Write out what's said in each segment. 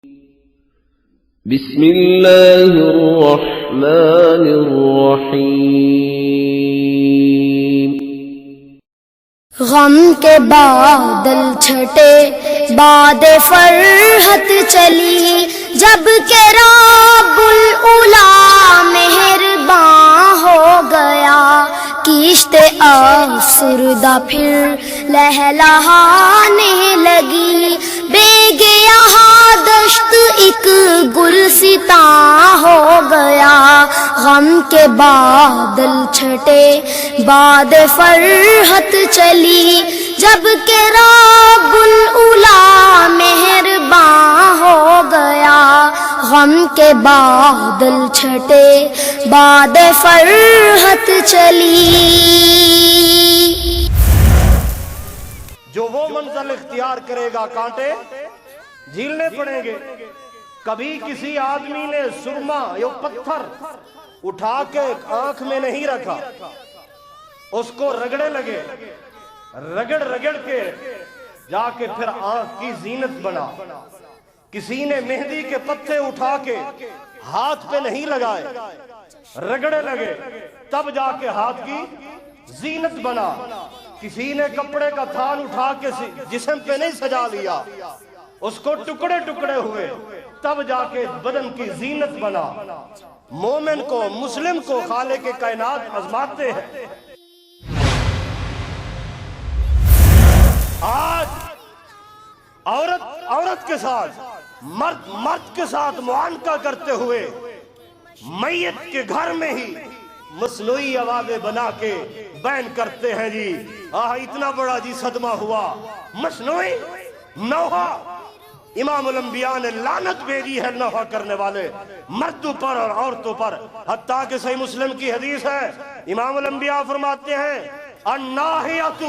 بسم اللہ الرحمن الرحیم۔ غم کے بادل چھٹے باد فرحت چلی، جب کہ رب العلا مہرباں ہو گیا، کشت افسردہ پھر لہلہانے لگی، بے گیاں دشت ایک گلستاں ہو گیا۔ غم کے بادل چھٹے باد فرحت چلی، جب کہ رب العلا مہرباں ہو گیا۔ غم کے بادل چھٹے باد فرحت چلی۔ جو وہ منزل اختیار کرے گا کانٹے جھیلنے پڑیں گے۔ کبھی کسی آدمی نے سرما یا پتھر اٹھا کے آنکھ میں نہیں رکھا، اس کو رگڑے لگے، رگڑ کے جا کے پھر آنکھ کی زینت بنا۔ کسی نے مہندی کے پتے اٹھا کے ہاتھ پہ نہیں لگائے، رگڑے لگے، تب جا کے ہاتھ کی زینت بنا۔ کسی نے کپڑے کا تھان اٹھا کے جسم پہ نہیں سجا لیا، اس کو ٹکڑے ٹکڑے ہوئے، تب جا کے بدن کی زینت بنا۔ مومن کو، مسلم کو خالق کائنات آزماتے ہیں۔ آج عورت کے ساتھ، مرد کے ساتھ معانقہ کرتے ہوئے میت کے گھر میں ہی مصنوعی آوازیں بنا کے بیان کرتے ہیں جی۔ اتنا بڑا جی صدمہ ہوا، مصنوعی نوحہ۔ امام الانبیاء نے لعنت بھیجی ہے نوحہ کرنے والے مردوں پر اور عورتوں پر، حتیٰ کہ صحیح مسلم کی حدیث ہے، امام الانبیاء فرماتے ہیں الناحیۃ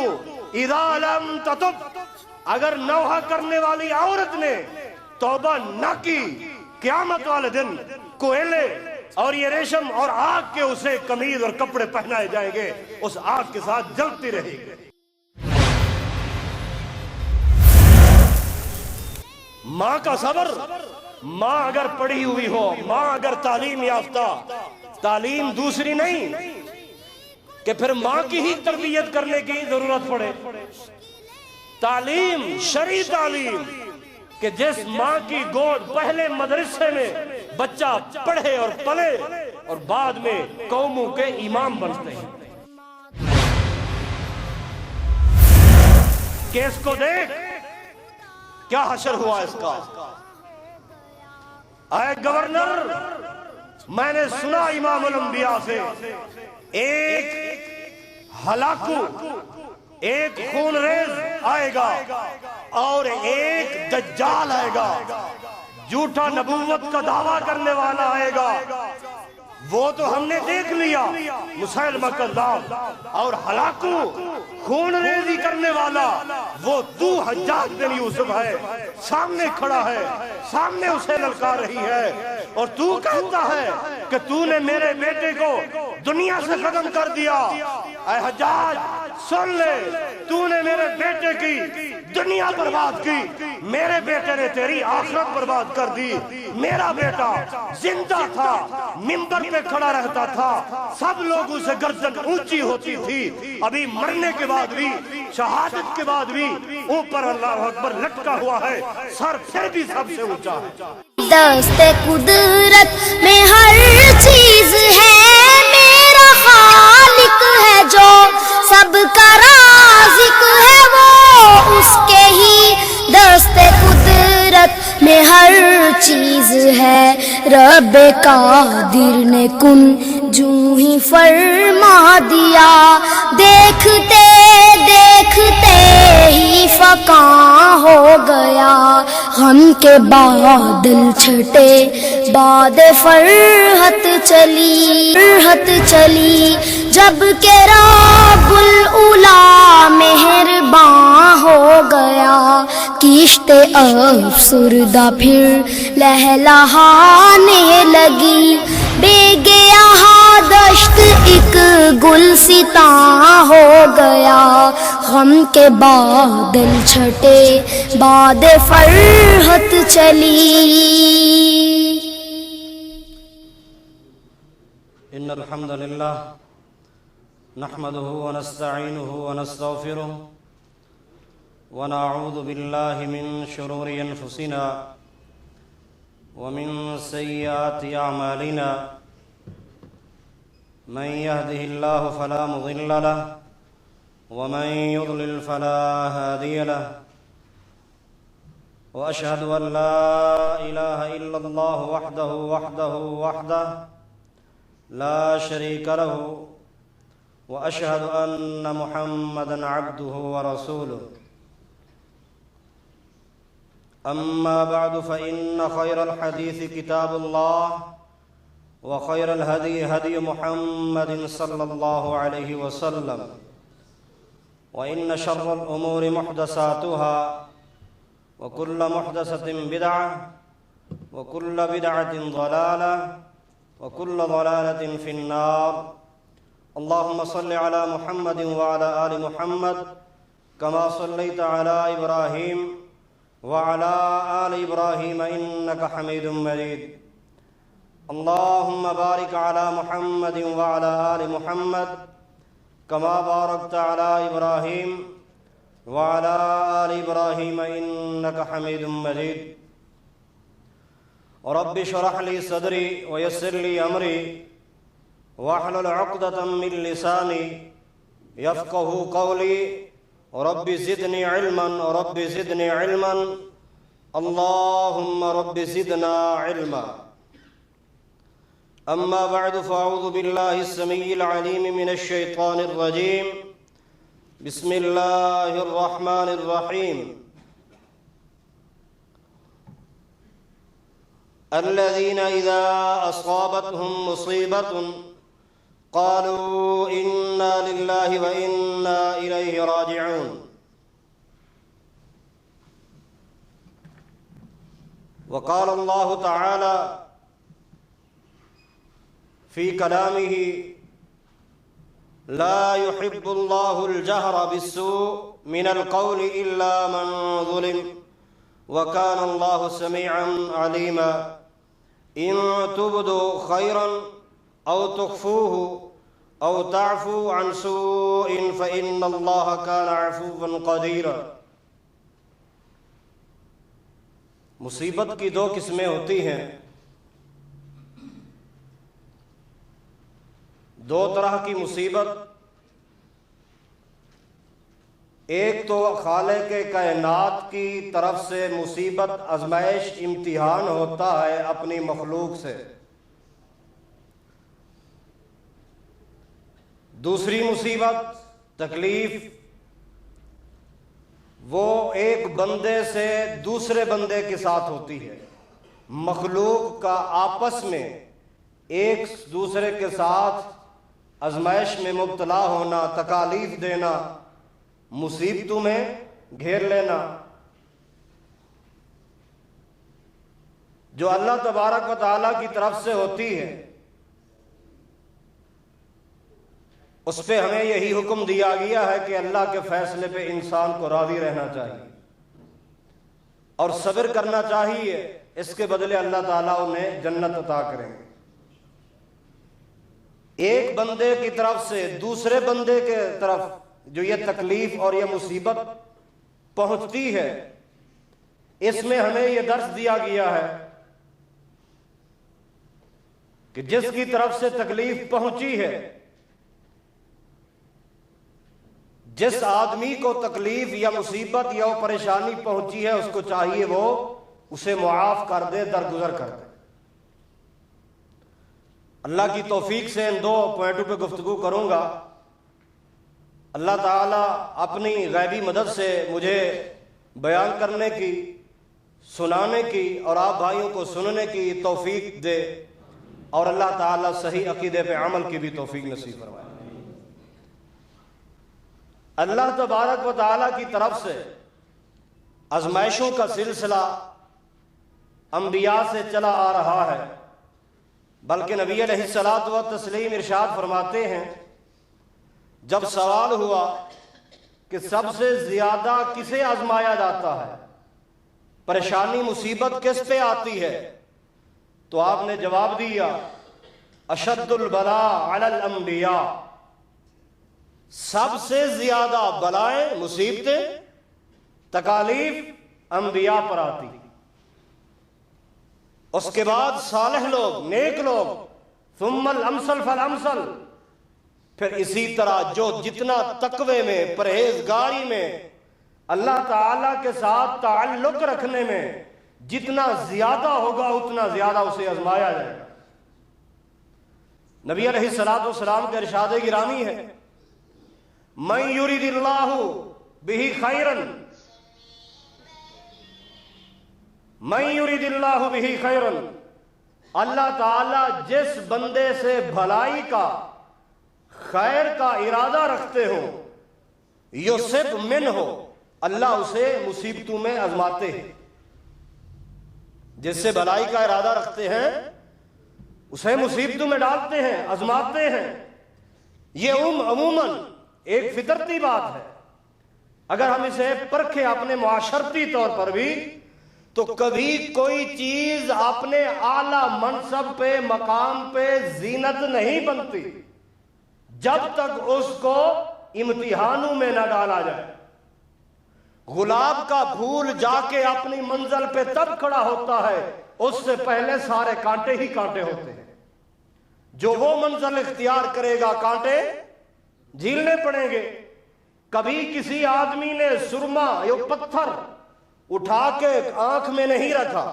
اذا لم تتب، اگر نوحہ کرنے والی عورت نے توبہ نہ کی، قیامت والے دن کوئلے اور یہ ریشم اور آگ کے اسے قمیض اور کپڑے پہنائے جائیں گے، اس آگ کے ساتھ جلتی رہے گی۔ ماں کا صبر، ماں اگر پڑھی ہوئی ہو، ماں اگر تعلیم یافتہ، تعلیم دوسری نہیں کہ پھر ماں کی ہی تربیت کرنے کی ضرورت پڑے، تعلیم، شرعی تعلیم، کہ جس ماں کی گود پہلے مدرسے میں بچہ پڑھے اور پلے اور بعد میں قوموں کے امام بنتے ہیں۔ کیس کو دیکھ کیا حشر ہوا اس کا۔ اے گورنر، میں نے سنا امام الانبیاء سے، ایک ہلاکو، ایک خون ریز آئے گا اور ایک دجال آئے گا، جھوٹا نبوت کا دعویٰ کرنے والا آئے گا۔ وہ تو ہم نے دیکھ لیا، مسیلمہ کذاب، اور ہلاکو خون ریزی کرنے والا وہ تو حجاج بن یوسف ہے، سامنے کھڑا ہے، سامنے اسے للکار رہی ہے، اور تو کہتا ہے کہ تو نے میرے بیٹے کو دنیا سے ختم کر دیا۔ اے حجاج سن لے، تو نے میرے بیٹے کی دنیا برباد کی، میرے بیٹے نے تیری آخرت برباد کر دی۔ میرا بیٹا زندہ تھا، منبر پہ کھڑا رہتا تھا، سب لوگوں سے گردن اونچی ہوتی تھی، ابھی مرنے کے بعد بھی، شہادت کے بعد بھی اوپر اللہ اکبر لٹکا ہوا ہے، سر پھر بھی سب سے اونچا ہے۔ دست قدرت میں ہر چیز ہے، میرا خالق ہے جو سب کا رازق ہے، وہ اس کے ہی دست قدرت میں ہر چیز ہے۔ رب قادر نے کن جو ہی فرما دیا، دیکھتے دیکھتے ہی فقاں ہو گیا۔ غم کے بادل چھٹے باد فرحت چلی، جب کہ رب العلا مہرباں ہو گیا، کشت افسردہ پھر لہلہانے لگی، بے گیا دشت ایک گلستاں ہو گیا، غم کے بادل چھٹے باد فرحت چلی۔ ان الحمد للہ نحمده ونستعینه ونستغفره ونعوذ باللہ من شرور انفسنا ومن سیئات اعمالنا، من يهده الله فلا مضل له ومن يضلل فلا هادي له، واشهد ان لا اله الا الله وحده لا شريك له، واشهد ان محمدا عبده ورسوله، اما بعد فان خير الحديث كتاب الله، وخير الهدي هدي محمد صلى الله عليه وسلم، وان شر الامور محدثاتها، وكل محدثة بدعة، وكل بدعة ضلالة، وكل ضلالة في النار۔ اللهم صل على محمد وعلى آل محمد كما صليت على إبراهيم وعلى آل إبراهيم إنك حميد مجيد۔ اللهم بارك على محمد وعلى آل محمد كما باركت على إبراهيم وعلى آل إبراهيم إنك حميد مجيد۔ رب اشرح لي صدري ويسر لي أمري واحلل عقدة من لساني يفقه قولي، رب زدني علما، رب زدني علما، اللهم رب زدنا علما۔ أما بعد فأعوذ بالله السميع العليم من الشيطان الرجيم، بسم الله الرحمن الرحيم۔ الذين إذا أصابتهم مصيبة قالوا إنا لله وإنا إليه راجعون۔ وقال الله تعالى في كلامه: لا يحب الله الجهر بالسوء من القول إلا من ظلم وكان الله سميعا عليما، إن تبدوا خيرا أو تخفوه أو تعفو عن سوء فإن الله كان عفوا قديرا۔ مصیبت کی دو قسمیں ہوتی ہیں، دو طرح کی مصیبت، ایک تو خالق کائنات کی طرف سے مصیبت، آزمائش، امتحان ہوتا ہے اپنی مخلوق سے، دوسری مصیبت، تکلیف، وہ ایک بندے سے دوسرے بندے کے ساتھ ہوتی ہے، مخلوق کا آپس میں ایک دوسرے کے ساتھ آزمائش میں مبتلا ہونا، تکالیف دینا، مصیبتوں میں گھیر لینا۔ جو اللہ تبارک و تعالیٰ کی طرف سے ہوتی ہے اس پہ ہمیں یہی حکم دیا گیا ہے کہ اللہ کے فیصلے پہ انسان کو راضی رہنا چاہیے اور صبر کرنا چاہیے، اس کے بدلے اللہ تعالیٰ انہیں جنت عطا کریں گے۔ ایک بندے کی طرف سے دوسرے بندے کے طرف جو یہ تکلیف اور یہ مصیبت پہنچتی ہے، اس میں ہمیں یہ درس دیا گیا ہے کہ جس کی طرف سے تکلیف پہنچی ہے، جس آدمی کو تکلیف یا مصیبت یا وہ پریشانی پہنچی ہے، اس کو چاہیے وہ اسے معاف کر دے، درگزر کر دے۔ اللہ کی توفیق سے ان دو پوائنٹوں پہ گفتگو کروں گا۔ اللہ تعالیٰ اپنی غیبی مدد سے مجھے بیان کرنے کی، سنانے کی اور آپ بھائیوں کو سننے کی توفیق دے، اور اللہ تعالیٰ صحیح عقیدے پہ عمل کی بھی توفیق نصیب فرمائے۔ اللہ تبارک و تعالیٰ کی طرف سے آزمائشوں کا سلسلہ انبیاء سے چلا آ رہا ہے، بلکہ نبی علیہ الصلوۃ والتسلیم ارشاد فرماتے ہیں جب سوال ہوا کہ سب سے زیادہ کسے آزمایا جاتا ہے، پریشانی مصیبت کس پہ آتی ہے، تو آپ نے جواب دیا اشد البلاء علی الانبیاء، سب سے زیادہ بلائیں مصیبتیں تکالیف انبیاء پر آتی، اس کے بعد صالح لوگ، نیک لوگ، ثم الامثل فالامثل، پھر اسی طرح جو جتنا تقوی میں، پرہیزگاری میں، اللہ تعالی کے ساتھ تعلق رکھنے میں جتنا زیادہ ہوگا اتنا زیادہ اسے آزمایا جائے گا۔ نبی علیہ الصلوۃ والسلام کے ارشاد گرامی ہے من یرید اللہ بہ خیرا، من یرید اللہ بہ خیرا، اللہ تعالیٰ جس بندے سے بھلائی کا، خیر کا ارادہ رکھتے ہو، یصب منہ، اللہ اسے مصیبتوں میں آزماتے ہیں۔ جس سے بھلائی کا ارادہ رکھتے ہیں اسے مصیبتوں میں ڈالتے ہیں، آزماتے ہیں۔ یہ عموماً ایک فطرتی بات ہے، اگر ہم اسے پرکھیں اپنے معاشرتی طور پر بھی، تو کبھی کوئی چیز اپنے اعلیٰ منصب پہ، مقام پہ زینت نہیں بنتی جب تک اس کو امتحانوں میں نہ ڈالا جائے۔ گلاب کا پھول جا کے اپنی منزل پہ تب کھڑا ہوتا ہے، اس سے پہلے سارے کانٹے ہی کانٹے ہوتے ہیں۔ جو وہ منزل اختیار کرے گا کانٹے جھیلنے پڑیں گے۔ کبھی کسی آدمی نے سرما یا پتھر اٹھا کے آنکھ میں نہیں رکھا،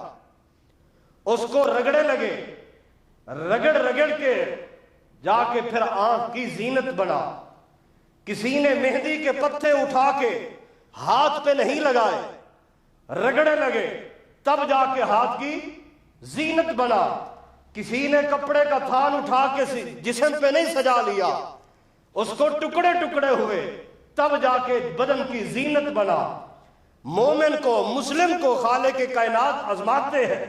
اس کو رگڑے لگے، رگڑ رگڑ کے جا کے پھر آنکھ کی زینت بنا۔ کسی نے مہندی کے پتے اٹھا کے ہاتھ پہ نہیں لگائے، رگڑے لگے، تب جا کے ہاتھ کی زینت بنا۔ کسی نے کپڑے کا تھان اٹھا کے جسم پہ نہیں سجا لیا، اس کو ٹکڑے ٹکڑے ہوئے، تب جا کے بدن کی زینت بنا۔ مومن کو، مسلم کو خالق کائنات آزماتے ہیں،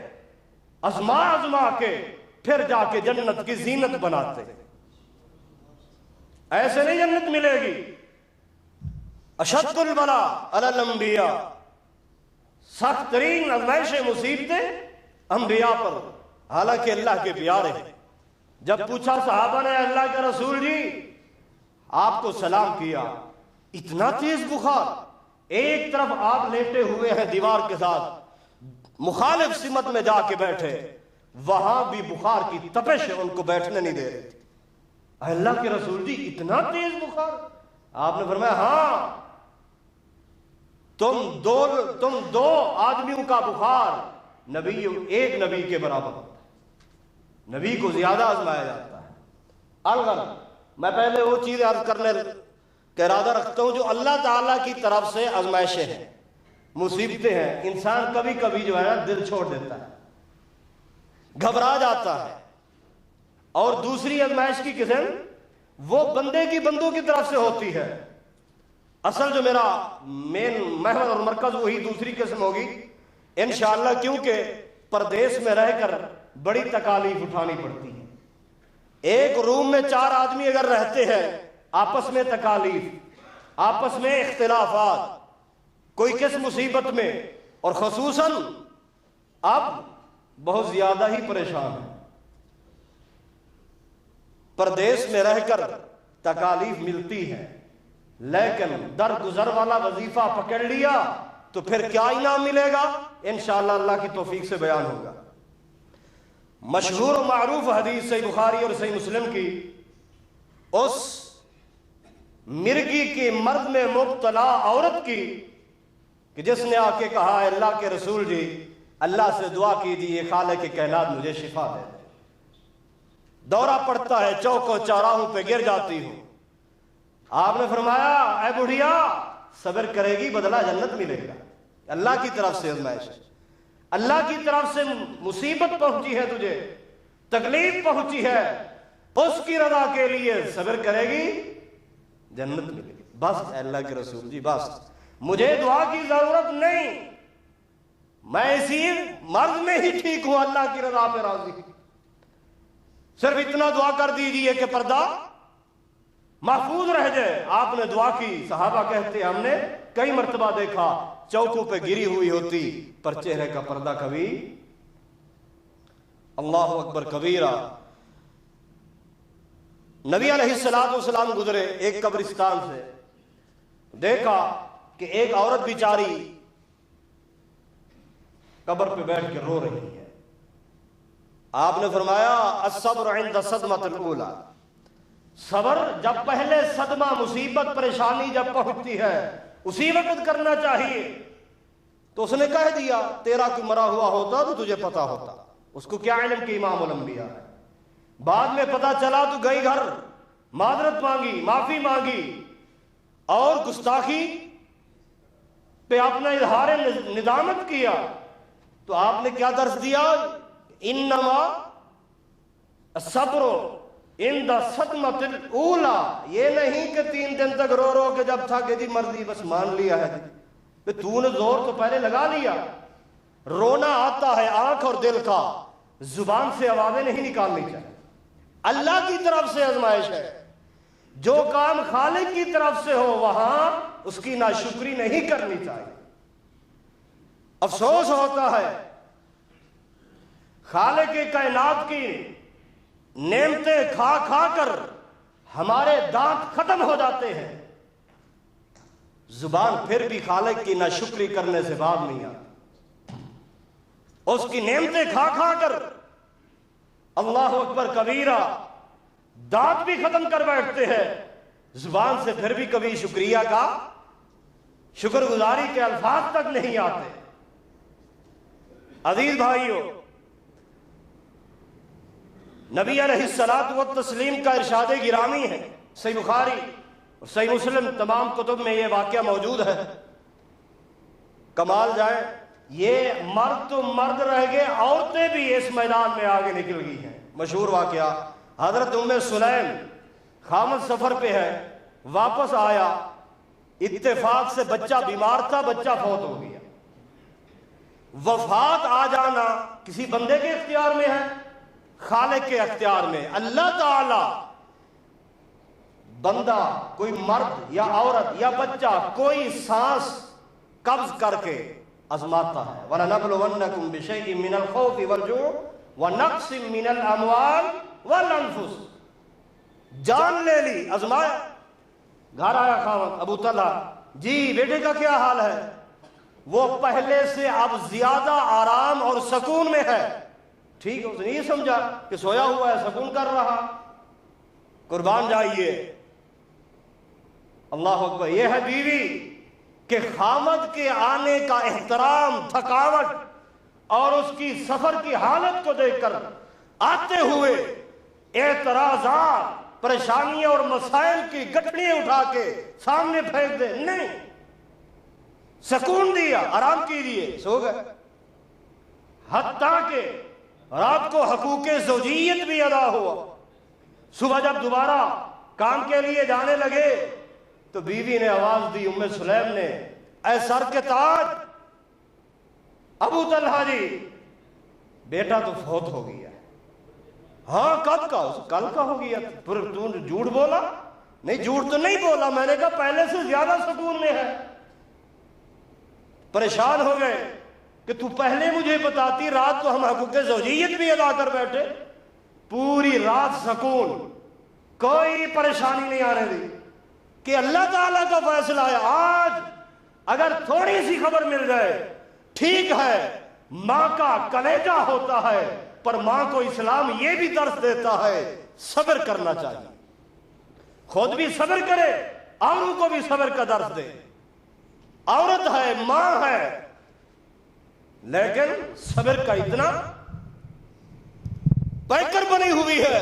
آزما کے پھر جا کے جنت کی زینت بناتے ہیں۔ ایسے نہیں جنت ملے گی۔ اشد البلاء علی الانبیاء، سخت ترین آزمائشیں، مصیبتیں انبیاء پر، حالانکہ اللہ کے پیارے ہیں۔ جب پوچھا صحابہ نے اللہ کے رسول جی آپ کو سلام کیا، اتنا تیز بخار، ایک طرف آپ لیٹے ہوئے ہیں دیوار کے ساتھ، مخالف سمت میں جا کے بیٹھے، وہاں بھی بخار کی تپش ان کو بیٹھنے نہیں دے رہی تھی۔ اللہ کے رسول جی اتنا تیز بخار؟ آپ نے فرمایا ہاں، تم دو آدمیوں کا بخار ایک نبی کے برابر ہوتا ہے، نبی کو زیادہ آزمایا جاتا ہے۔ الغرض میں پہلے وہ چیز عرض کرنے کا ارادہ رکھتا ہوں جو اللہ تعالیٰ کی طرف سے آزمائشیں ہیں، مصیبتیں ہیں۔ انسان کبھی کبھی جو ہے نا دل چھوڑ دیتا ہے، گھبرا جاتا ہے۔ اور دوسری آزمائش کی قسم وہ بندے کی بندوں کی طرف سے ہوتی ہے۔ اصل جو میرا مین محور اور مرکز وہی دوسری قسم ہوگی انشاءاللہ، کیونکہ پردیس میں رہ کر بڑی تکالیف اٹھانی پڑتی ہے۔ ایک روم میں 4 آدمی اگر رہتے ہیں، آپس میں تکالیف، آپس میں اختلافات، کوئی کس مصیبت میں، اور خصوصاً اب بہت زیادہ ہی پریشان ہے۔ پردیس میں رہ کر تکالیف ملتی ہے، لیکن درگزر والا وظیفہ پکڑ لیا تو پھر کیا انعام ملے گا انشاءاللہ اللہ کی توفیق سے بیان ہوگا۔ مشہور و معروف حدیث صحیح بخاری اور صحیح مسلم کی، اس مرگی کی مرد میں مبتلا عورت کی کہ جس نے آ کے کہا ہے اللہ کے رسول جی اللہ سے دعا کیجیے خالق کائنات مجھے شفا دے دے، دورہ پڑتا ہے، چوک و چوراہوں پہ گر جاتی ہوں۔ آپ نے فرمایا اے بڑھیا صبر کرے گی بدلہ جنت ملے گا۔ اللہ کی طرف سے آزمائش ہے، اللہ کی طرف سے مصیبت پہنچی ہے، تجھے تکلیف پہنچی ہے، اس کی رضا کے لیے صبر کرے گی جنت ملے گی۔ بس اللہ کے رسول جی بس، مجھے دعا کی ضرورت نہیں، میں اسی مرض میں ہی ٹھیک ہوں، اللہ کی رضا پہ راضی ہوں۔ صرف اتنا دعا کر دیجئے کہ پردہ محفوظ رہ جائے۔ آپ نے دعا کی، صحابہ کہتے ہم نے کئی مرتبہ دیکھا چوکوں پہ گری ہوئی ہوتی پر چہرے کا پردہ کبھی۔ اللہ اکبر کبیرہ۔ نبی علیہ السلام گزرے ایک قبرستان سے، دیکھا کہ ایک عورت بیچاری قبر پہ بیٹھ کے رو رہی ہے۔ آپ نے فرمایا الصبر عند الصدمۃ الاولی، صبر جب پہلے صدمہ، مصیبت، پریشانی جب پہنچتی ہے اسی وقت کرنا چاہیے۔ تو اس نے کہہ دیا تیرا کوئی مرا ہوا ہوتا تو تجھے پتا ہوتا۔ اس کو کیا علم کہ امام الانبیاء ہے؟ بعد میں پتا چلا تو گئی گھر، معذرت مانگی، معافی مانگی اور گستاخی پہ اپنا اظہار ندامت کیا۔ تو آپ نے کیا درس دیا؟ انما الصبر عند الصدمۃ الاولی، یہ نہیں کہ 3 دن تک رو رو کے جب تھا کہ جی مرضی بس مان لیا ہے جی، تو نے زور تو پہلے لگا لیا۔ رونا آتا ہے آنکھ اور دل کا، زبان سے آوازیں نہیں نکالنی چاہیے۔ اللہ کی طرف سے آزمائش ہے، جو کام خالق کی طرف سے ہو وہاں اس کی ناشکری نہیں کرنی چاہیے۔ افسوس ہوتا ہے خالق کائنات کی نعمتیں کھا کھا کر ہمارے دانت ختم ہو جاتے ہیں، زبان پھر بھی خالق کی ناشکری کرنے سے باز نہیں آتی۔ اس کی نعمتیں کھا کھا کر اللہ اکبر کبیرہ دانت بھی ختم کر بیٹھتے ہیں، زبان سے پھر بھی کبھی شکریہ کا، شکر گزاری کے الفاظ تک نہیں آتے۔ عزیز بھائیو، نبی علیہ الصلوۃ والتسلیم کا ارشاد گرامی ہے، صحیح بخاری اور صحیح مسلم تمام کتب میں یہ واقعہ موجود ہے۔ کمال جائے، یہ مرد تو مرد رہ گئے، عورتیں بھی اس میدان میں آگے نکل گئی ہیں۔ مشہور واقعہ، حضرت ام سلیم خامد سفر پہ ہے، واپس آیا، اتفاق سے بچہ بیمار تھا، بچہ فوت ہو گیا۔ وفات آ جانا کسی بندے کے اختیار میں ہے؟ خالق کے اختیار میں۔ اللہ تعالی بندہ، کوئی مرد یا عورت یا بچہ، کوئی سانس قبض کر کے آزماتا ہے۔ وَلَنَبْلُوَنَّكُمْ بِشَيْءٍ مِّنَ الْخَوْفِ وَالْجُوعِ وَنَقْصٍ مِّنَ الْأَمْوَالِ وَالْأَنفُسِ، جان لے لی، آزمایا۔ گھر آیا خاوند، ابو طلحہ، جی بیٹے کا کیا حال ہے؟ وہ پہلے سے اب زیادہ آرام اور سکون میں ہے۔ ٹھیک ہے، اس نے یہ سمجھا کہ سویا ہوا ہے، سکون کر رہا۔ قربان جائیے، اللہ اکبر۔ یہ ہے بیوی کہ خامد کے آنے کا احترام، تھکاوٹ اور اس کی سفر کی حالت کو دیکھ کر آتے ہوئے اعتراضات، پریشانیاں اور مسائل کی گٹھڑیاں اٹھا کے سامنے پھینک دے، نہیں، سکون دیا، آرام کیجیے، سو گئے۔ حتیٰ کہ رات کو حقوق زوجیت بھی ادا ہوا۔ صبح جب دوبارہ کام کے لیے جانے لگے تو بیوی نے آواز دی، ام سلیم نے، اے سر کے تاج ابو طلحہ جی، بیٹا تو فوت ہو گیا۔ ہاں کب کا؟ کل کا ہو گیا۔ پھر تو جھوٹ بولا؟ نہیں، جھوٹ تو نہیں بولا، میں نے کہا پہلے سے زیادہ سکون میں ہے۔ پریشان ہو گئے کہ تو پہلے مجھے بتاتی، رات کو ہم حقوق زوجیت بھی ادا کر بیٹھے۔ پوری رات سکون، کوئی پریشانی نہیں آنے دی کہ اللہ تعالیٰ کا فیصلہ ہے۔ آج اگر تھوڑی سی خبر مل جائے، ٹھیک ہے، ماں کا کلیجہ ہوتا ہے، پر ماں کو اسلام یہ بھی درس دیتا ہے صبر کرنا چاہیے، خود بھی صبر کرے، اوروں کو بھی صبر کا درس دے۔ عورت ہے، ماں ہے، لیکن صبر کا اتنا پیکر بنی ہوئی ہے،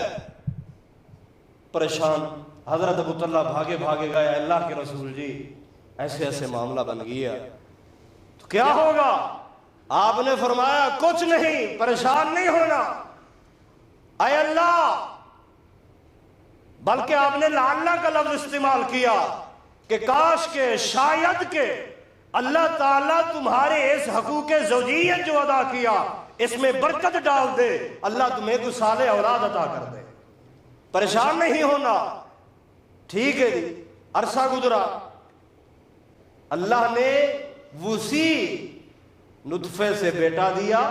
پریشان۔ حضرت ابو طلحہ بھاگے بھاگے گئے، اللہ کے رسول جی ایسے ایسے معاملہ بن گیا، تو کیا ہوگا؟ آپ نے فرمایا کچھ نہیں، پریشان نہیں ہونا، اے اللہ، بلکہ آپ نے لعلہ کا لفظ استعمال کیا کہ کاش کے، شاید کہ اللہ تعالیٰ تمہارے اس حقوق زوجیت جو ادا کیا اس میں برکت ڈال دے، اللہ تمہیں کو صالح اولاد عطا کر دے۔ پریشان نہیں ہونا. ٹھیک ہے جی, عرصہ گزرا, اللہ نے وسی نطفے سے بیٹا دیا.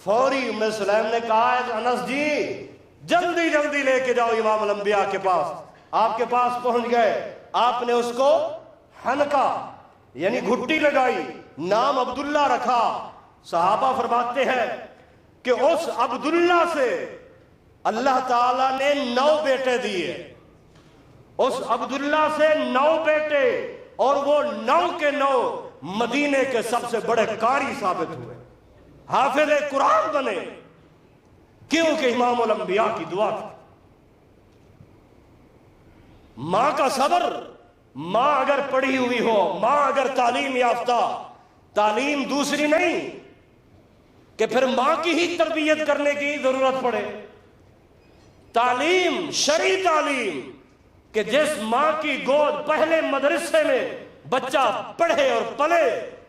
فوری ام سلیم نے کہا ہے انس جی جلدی جلدی لے کے جاؤ امام الانبیاء کے پاس. آپ کے پاس پہنچ گئے, آپ نے اس کو حنکا یعنی گھٹی لگائی, نام عبداللہ رکھا. صحابہ فرماتے ہیں کہ اس عبداللہ سے اللہ تعالیٰ نے 9 بیٹے دیے. اس عبداللہ سے 9 بیٹے, اور وہ 9 کے 9 مدینے کے سب سے بڑے قاری ثابت ہوئے, حافظ قرآن بنے, کیونکہ امام الانبیاء کی دعا تھی. ماں کا صبر, ماں اگر پڑھی ہوئی ہو, ماں اگر تعلیم یافتہ, تعلیم دوسری نہیں کہ پھر ماں کی ہی تربیت کرنے کی ضرورت پڑے. تعلیم, شرعی تعلیم, کہ جس ماں کی گود پہلے مدرسے میں بچہ پڑھے اور پلے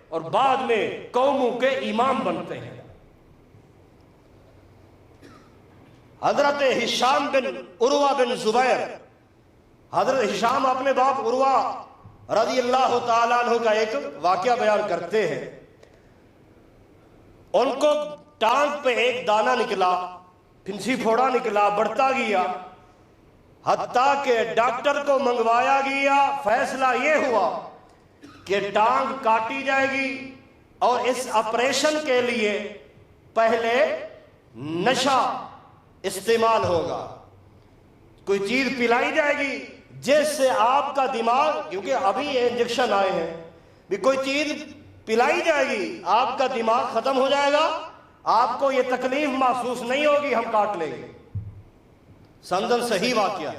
اور بعد میں قوموں کے امام بنتے ہیں. حضرت ہشام بن عروہ بن زبیر, حضرت ہشام اپنے باپ عروہ رضی اللہ تعالیٰ عنہ کا ایک واقعہ بیان کرتے ہیں. ان کو ٹانگ پہ ایک دانہ نکلا, پھنسی پھوڑا نکلا, بڑھتا گیا, حتیٰ کہ ڈاکٹر کو منگوایا گیا. فیصلہ یہ ہوا کہ ٹانگ کاٹی جائے گی اور اس آپریشن کے لیے پہلے نشہ استعمال ہوگا, کوئی چیز پلائی جائے گی جس سے آپ کا دماغ, کیونکہ ابھی یہ انجیکشن آئے ہیں, بھی کوئی چیز پلائی جائے گی, آپ کا دماغ ختم ہو جائے گا, آپ کو یہ تکلیف محسوس نہیں ہوگی, ہم کاٹ لیں گے. سندن صحیح واقعہ.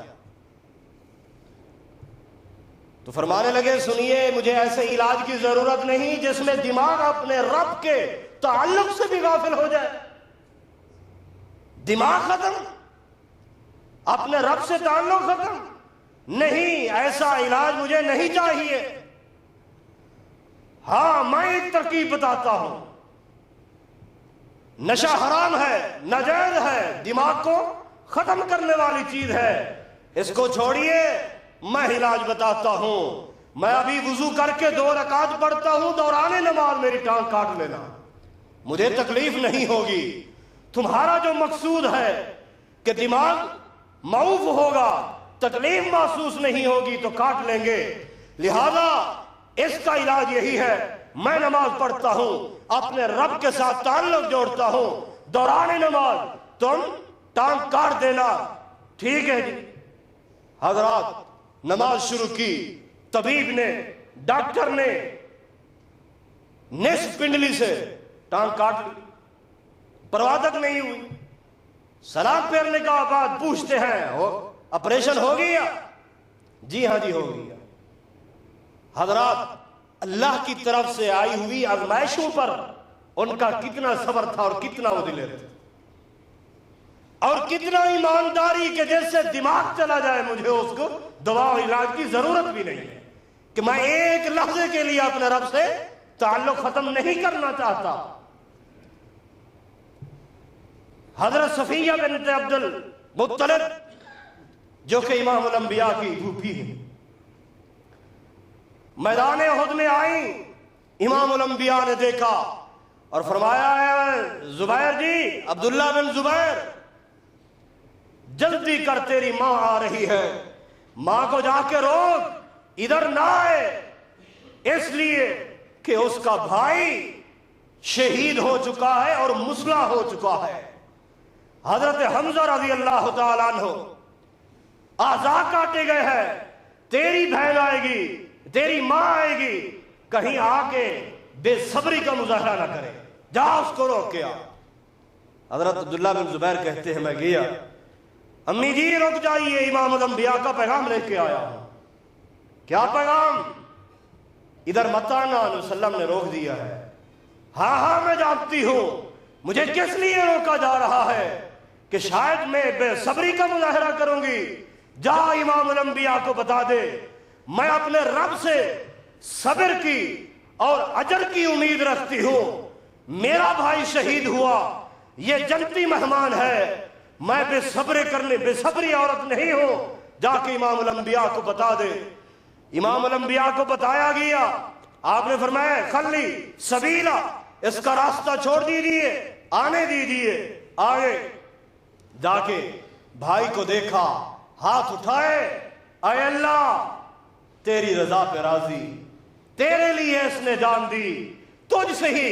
تو فرمانے لگے سنیے مجھے ایسے علاج کی ضرورت نہیں جس میں دماغ اپنے رب کے تعلق سے بھی غافل ہو جائے. دماغ ختم, اپنے رب سے تعلق ختم نہیں, ایسا علاج مجھے نہیں چاہیے. ہاں میں ایک ترکیب بتاتا ہوں, نشہ حرام ہے, ناجائز ہے, دماغ کو ختم کرنے والی چیز ہے, اس کو چھوڑیے, میں علاج بتاتا ہوں. میں ابھی وضو کر کے 2 رکعت پڑھتا ہوں, دوران نماز میری ٹانگ کاٹ لینا, مجھے تکلیف نہیں ہوگی. تمہارا جو مقصود ہے کہ دماغ معوف ہوگا, تکلیف محسوس نہیں ہوگی, تو کاٹ لیں گے. لہذا اس کا علاج یہی ہے, میں نماز پڑھتا ہوں, اپنے رب کے ساتھ تعلق جوڑتا ہوں, دوران نماز تم ٹانگ کاٹ دینا. ٹھیک ہے جی. حضرات نماز شروع کی, طبیب نے, ڈاکٹر نے نصف پنڈلی سے ٹانگ کاٹ لی, پرواہ تک نہیں ہوئی. سلام پھیرنے کا بعد پوچھتے ہیں آپریشن ہو گیا؟ جی ہاں جی ہو گیا. حضرات اللہ کی طرف سے آئی ہوئی آزمائشوں پر ان کا کتنا صبر تھا اور کتنا وہ دلیر تھا, اور کتنا ایمانداری کہ جیسے دماغ چلا جائے مجھے اس کو دوا و علاج کی ضرورت بھی نہیں ہے, کہ میں ایک لحظے کے لیے اپنے رب سے تعلق ختم نہیں کرنا چاہتا. حضرت صفیہ بنت عبد المطلب جو کہ امام الانبیاء کی پھوپھی ہے, میدان احد میں آئیں, امام الانبیاء نے دیکھا اور فرمایا ہے زبیر جی, عبداللہ بن زبیر, جلدی کر تیری ماں آ رہی ہے, ماں کو جا کے روک, ادھر نہ آئے, اس لیے کہ اس کا بھائی شہید ہو چکا ہے اور مسلح ہو چکا ہے. حضرت حمزہ رضی اللہ تعالیٰ عنہ اعضاء کاٹے گئے ہیں, تیری بہن آئے گی, تیری ماں آئے گی, کہیں آ کے بے صبری کا مظاہرہ نہ کرے, جا اس کو روک کے آ. حضرت عبداللہ بن زبیر کہتے ہیں میں گیا, امی جی رک جائیے, امام الانبیاء کا پیغام لے کے آیا ہوں. کیا پیغام؟ ادھر مت آنا, علیہ وسلم نے روک دیا ہے. ہاں ہاں میں جانتی ہوں, مجھے کس لیے روکا جا رہا ہے کہ شاید میں بے صبری کا مظاہرہ کروں گی. جا امام الانبیاء کو بتا دے میں اپنے رب سے صبر کی اور اجر کی امید رکھتی ہوں, میرا بھائی شہید ہوا, یہ جنتی مہمان ہے, میں بے صبری عورت نہیں ہوں، جا کے امام الانبیاء کو بتا دے۔ امام الانبیاء کو بتایا گیا، آپ نے فرمایا خلی سبیلا، اس کا راستہ چھوڑ دیجیے، آنے دیجیے۔ آگے جا کے بھائی کو دیکھا، ہاتھ اٹھائے، اے اللہ تیری رضا پہ راضی، تیرے لیے اس نے جان دی، تجھ سے ہی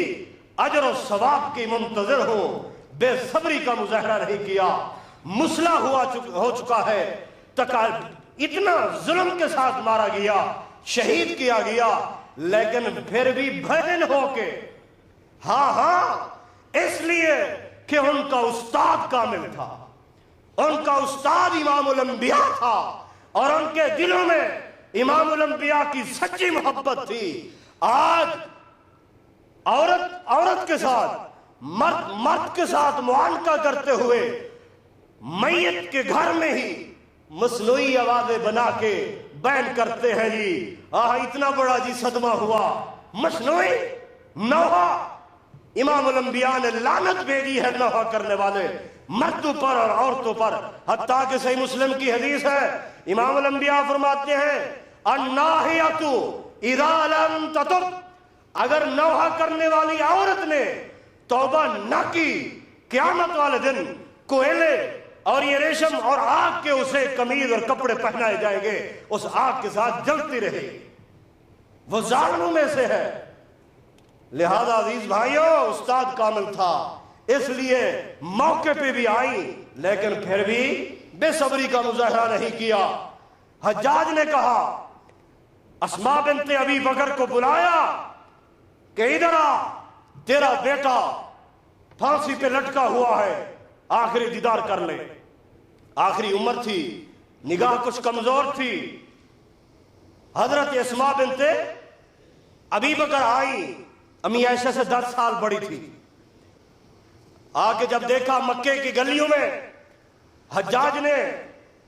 اجر و ثواب کی منتظر ہوں، بے صبری کا مظاہرہ نہیں کیا، مسلح ہو چکا ہے، اتنا ظلم کے ساتھ مارا گیا، شہید کیا گیا، لیکن پھر بھی بہن ہو کے، ہاں اس لیے کہ ان کا استاد کامل تھا، ان کا استاد امام الانبیاء تھا، اور ان کے دلوں میں امام الانبیاء کی سچی محبت تھی۔ آج عورت کے ساتھ، مرد کے ساتھ معانقہ کرتے ہوئے میت کے گھر میں ہی مصنوعی آوازیں بنا کے بیان کرتے ہیں جی، اتنا بڑا جی صدمہ ہوا، مصنوعی نوحہ، امام الانبیاء نے لعنت بھیجی ہے نوحہ کرنے والے مردوں پر اور عورتوں پر۔ حتیٰ کہ صحیح مسلم کی حدیث ہے، امام الانبیاء فرماتے ہیں الناحیۃ اذا لم تتب، اگر نوحہ کرنے والی عورت نے توبہ نہ کی، قیامت والے دن کوئلے اور یہ ریشم اور آگ کے اسے قمیض اور کپڑے پہنائے جائیں گے، اس آگ کے ساتھ جلتی رہے گی، وہ ظالموں میں سے ہے۔ لہذا عزیز بھائیوں، استاد کامل تھا، اس لیے موقع پہ بھی آئی، لیکن پھر بھی بے صبری کا مظاہرہ نہیں کیا۔ حجاج نے کہا، اسماء بنت ابی بکر کو بلایا کہ ادھر آ، تیرا بیٹا پھانسی پہ لٹکا ہوا ہے، آخری دیدار کر لے۔ آخری عمر تھی، نگاہ کچھ کمزور تھی، حضرت اسماء بنت ابی بکر آئی، امی عائشہ سے 10 سال بڑی تھی۔ آ کے جب دیکھا مکے کی گلیوں میں حجاج نے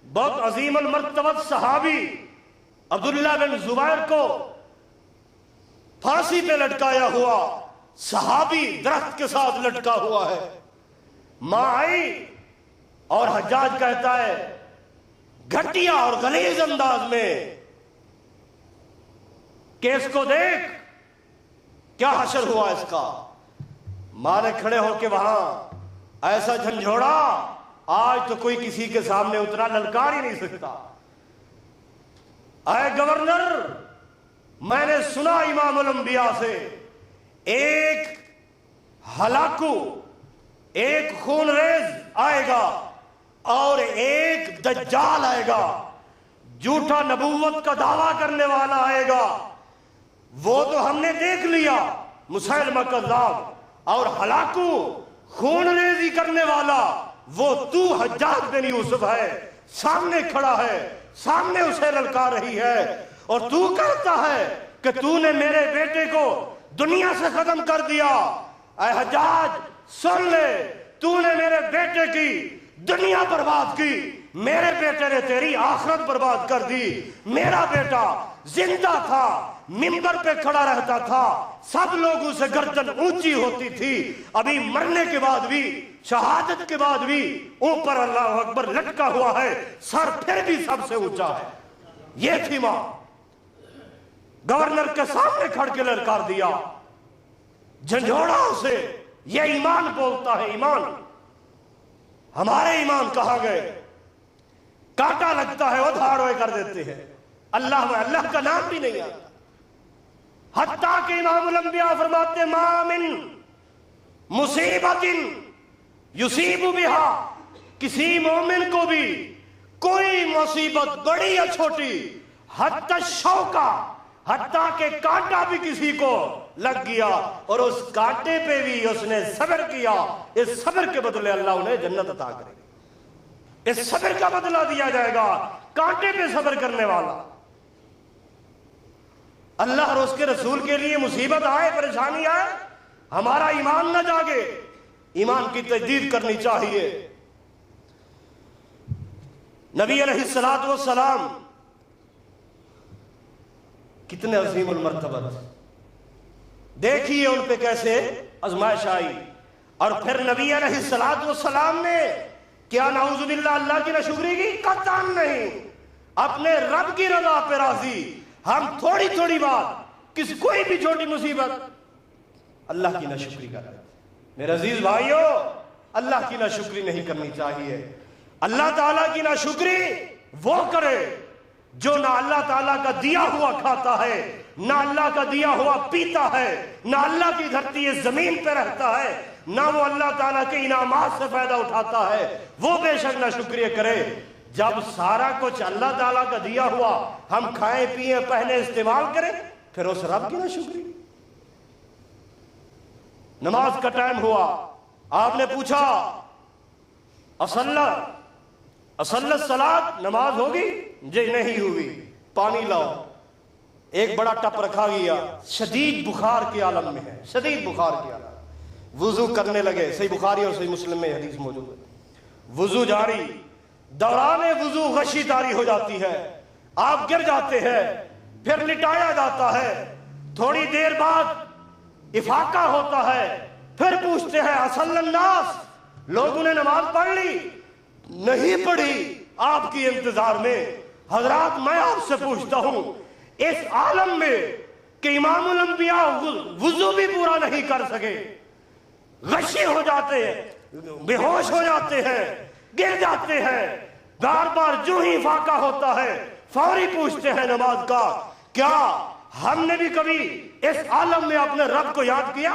بہت عظیم المرتبت صحابی عبداللہ بن زبیر کو پھانسی پہ لٹکایا ہوا، صحابی درخت کے ساتھ لٹکا ہوا ہے۔ ماں آئی اور حجاج کہتا ہے گھٹیا اور غلیظ انداز میں کہ اس کو دیکھ کیا حشر ہوا اس کا۔ ماں نے کھڑے ہو کے وہاں ایسا جھنجھوڑا، آج تو کوئی کسی کے سامنے اتنا للکار ہی نہیں سکتا۔ اے گورنر، میں نے سنا امام الانبیاء سے ایک ہلاکو، ایک خون ریز آئے گا اور ایک دجال آئے گا، جھوٹا نبوت کا دعویٰ کرنے والا آئے گا، وہ تو ہم نے دیکھ لیا، مسیلمہ کذاب، اور ہلاکو خون ریزی کرنے والا وہ تو حجاج بن یوسف ہے، سامنے کھڑا ہے، سامنے اسے للکار رہی ہے، اور تو کہتا ہے کہ تو نے میرے بیٹے کو دنیا سے ختم کر دیا۔ اے حجاج سن لے، تو نے میرے بیٹے کی دنیا برباد کی، میرے بیٹے نے تیری آخرت برباد کر دی۔ میرا بیٹا زندہ تھا، منبر پہ کھڑا رہتا تھا، سب لوگوں سے گردن اونچی ہوتی تھی، ابھی مرنے کے بعد بھی، شہادت کے بعد بھی اوپر اللہ اکبر لٹکا ہوا ہے، سر پھر بھی سب سے اونچا ہے۔ یہ تھی ماں، گورنر کے سامنے کھڑ کے للکار دیا، جھنجھوڑا اسے۔ یہ ایمان بولتا ہے، ایمان۔ ہمارے ایمان کہاں گئے؟ کانٹا لگتا ہے وہ دھاڑوے کر دیتے ہیں، اللہ میں اللہ کا نام بھی نہیں آتا۔ حتیٰ کہ امام الانبیاء فرماتے ہیں ما من مصیبت یصیب بہا، کسی مومن کو بھی کوئی مصیبت بڑی یا چھوٹی، حتی شوکا، حتیٰ کہ کانٹا بھی کسی کو لگ گیا اور اس کانٹے پہ بھی اس نے صبر کیا، اس صبر کے بدلے اللہ انہیں جنت عطا کرے گا، اس صبر کا بدلہ دیا جائے گا۔ کانٹے پہ صبر کرنے والا، اللہ اور اس کے رسول کے لیے مصیبت آئے، پریشانی آئے، ہمارا ایمان نہ جاگے، ایمان کی تجدید کرنی چاہیے۔ نبی علیہ السلام کتنے عظیم المرتبت، دیکھیے ان پہ کیسے آزمائش آئی، اور پھر نبی علیہ السلام نے کیا نعوذ باللہ اللہ کی ناشکری کی؟ قطعاً نہیں. اپنے رب کی رضا پہ راضی. ہم تھوڑی تھوڑی بات، کوئی بھی چھوٹی مصیبت اللہ کی ناشکری کر رہے. میرے عزیز بھائیو، اللہ کی ناشکری نہیں کرنی چاہیے. اللہ تعالیٰ کی ناشکری وہ کرے جو نہ اللہ تعالیٰ کا دیا ہوا کھاتا ہے، نہ اللہ کا دیا ہوا پیتا ہے، نہ اللہ کی دھرتی اس زمین پہ رہتا ہے، نہ وہ اللہ تعالیٰ کے انعامات سے فائدہ اٹھاتا ہے. وہ بے شک ناشکری کرے. جب سارا کچھ اللہ تعالیٰ کا دیا ہوا ہم کھائیں پیئیں پہنے استعمال کریں، پھر اس رب کی ناشکری. نماز کا ٹائم ہوا، آپ نے پوچھا اصلت صلاۃ، نماز ہوگی؟ جی نہیں ہوئی. پانی لاؤ. ایک بڑا ٹپ رکھا گیا، شدید بخار کے عالم میں ہے، شدید بخار کے عالم. وضو کرنے لگے. صحیح بخاری اور صحیح مسلم میں حدیث موجود ہے. وضو جاری، دوران وضو غشی طاری ہو جاتی ہے، آپ گر جاتے ہیں، پھر لٹایا جاتا ہے. تھوڑی دیر بعد افاقہ ہوتا ہے، پھر پوچھتے ہیں اصل الناس، لوگوں نے نماز پڑھ لی؟ نہیں پڑھی. آپ کی انتظار میں حضرات میں آپ سے پوچھتا ہوں، اس عالم میں کہ امام الانبیاء وضو بھی پورا نہیں کر سکے، غشی ہو جاتے ہیں، بے ہوش ہو جاتے ہیں، گر جاتے ہیں، بار بار جو ہی فاقہ ہوتا ہے فوری پوچھتے ہیں نماز کا. کیا ہم نے بھی کبھی اس عالم میں اپنے رب کو یاد کیا؟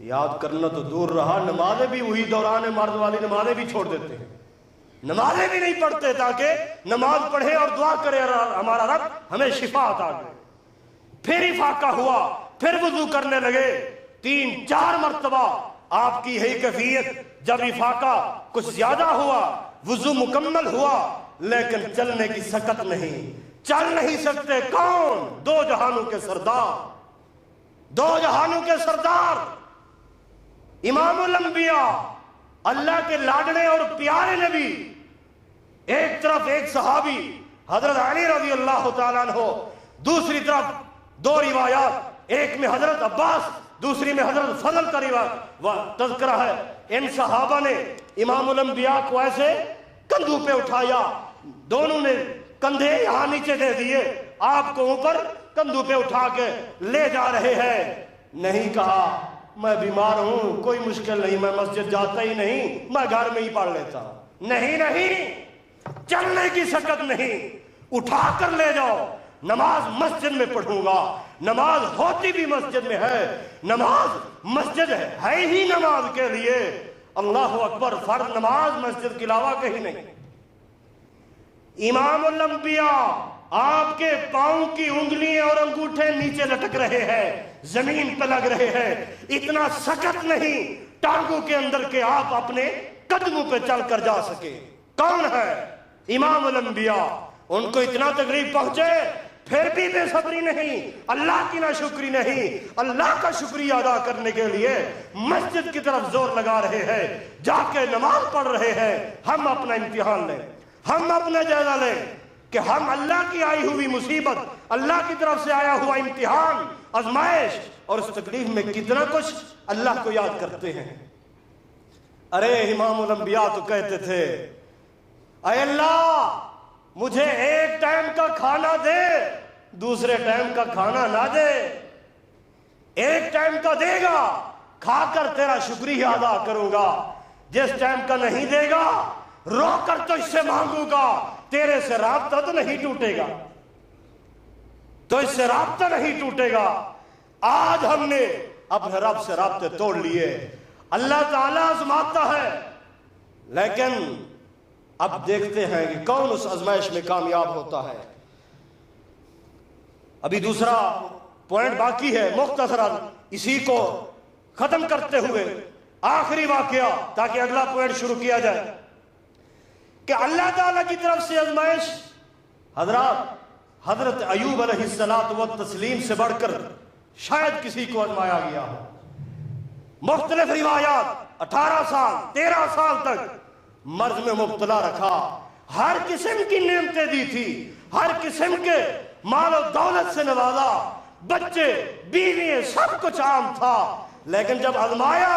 یاد کرنا تو دور رہا، نمازیں بھی وہی دوران مرد والی نمازیں بھی چھوڑ دیتے ہیں. نمازیں بھی نہیں پڑھتے تاکہ نماز پڑھے اور دعا کرے ہمارا رب ہمیں شفا عطا کرے. پھر افاقہ ہوا، پھر وضو کرنے لگے. 3-4 مرتبہ آپ کی یہی کیفیت. جب افاقہ کچھ زیادہ ہوا، وضو مکمل ہوا، لیکن چلنے کی سکت نہیں، چل نہیں سکتے. کون؟ 2 جہانوں کے سردار، 2 جہانوں کے سردار امام الانبیاء، اللہ کے لاڈلے اور پیارے نبی. ایک طرف ایک صحابی حضرت علی رضی اللہ تعالیٰ عنہ، دوسری طرف 2 روایات، ایک میں حضرت عباس، دوسری میں حضرت فضل کا روایت تذکرہ ہے. ان صحابہ نے امام الانبیاء کو ایسے کندھوں پہ اٹھایا، دونوں نے کندھے یہاں نیچے دے دیے، آپ کو اوپر کندھوں پہ اٹھا کے لے جا رہے ہیں. نہیں کہا میں بیمار ہوں، کوئی مشکل نہیں، میں مسجد جاتا ہی نہیں، میں گھر میں ہی پڑھ لیتا ہوں. نہیں، چلنے کی سکت نہیں، اٹھا کر لے جاؤ. نماز مسجد میں پڑھوں گا. نماز ہوتی بھی مسجد میں ہے، نماز مسجد ہے ہی نماز کے لیے. اللہ اکبر. فرض نماز مسجد کے علاوہ کہیں نہیں. امام الانبیاء، آپ کے پاؤں کی انگلیاں اور انگوٹھے نیچے لٹک رہے ہیں، زمین پہ لگ رہے ہیں. اتنا سکت نہیں ٹانگوں کے اندر کہ آپ اپنے قدموں پہ چل کر جا سکے. کون ہے؟ امام الانبیاء. ان کو اتنا تکلیف پہنچے، پھر بھی بے صبری نہیں، اللہ کی ناشکری نہیں، اللہ کا شکریہ ادا کرنے کے لیے مسجد کی طرف زور لگا رہے ہیں، جا کے نماز پڑھ رہے ہیں. ہم اپنا امتحان لیں، ہم اپنا جائزہ لیں کہ ہم اللہ کی آئی ہوئی مصیبت، اللہ کی طرف سے آیا ہوا امتحان، آزمائش اور اس تکلیف میں کتنا کچھ اللہ کو یاد کرتے ہیں. ارے امام الانبیاء تو کہتے تھے، اے اللہ مجھے ایک ٹائم کا کھانا دے، دوسرے ٹائم کا کھانا نہ دے. ایک ٹائم کا دے گا، کھا کر تیرا شکریہ ادا کروں گا. جس ٹائم کا نہیں دے گا، رو کر تو اس سے مانگوں گا. تیرے سے رابطہ تو نہیں ٹوٹے گا، تو اس سے رابطہ نہیں ٹوٹے گا. آج ہم نے اپنے رب سے رابطے توڑ لیے. اللہ تعالیٰ آزماتا ہے، لیکن اب دیکھتے ہیں کہ کون اس آزمائش میں کامیاب ہوتا ہے. ابھی دوسرا پوائنٹ باقی ہے، مختصراً اسی کو ختم کرتے ہوئے آخری واقعہ تاکہ اگلا پوائنٹ شروع کیا جائے کہ اللہ تعالیٰ کی طرف سے آزمائش حضرت ایوب علیہ الصلوۃ والتسلیم سے بڑھ کر شاید کسی کو آزمایا گیا ہو. مختلف روایات 18 سال 13 سال تک مرض میں مبتلا رکھا، ہر قسم کی نعمتیں دی تھی، ہر قسم کے مال و دولت سے نوازا، بچے بیوی سب کچھ عام تھا. لیکن جب آزمایا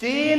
3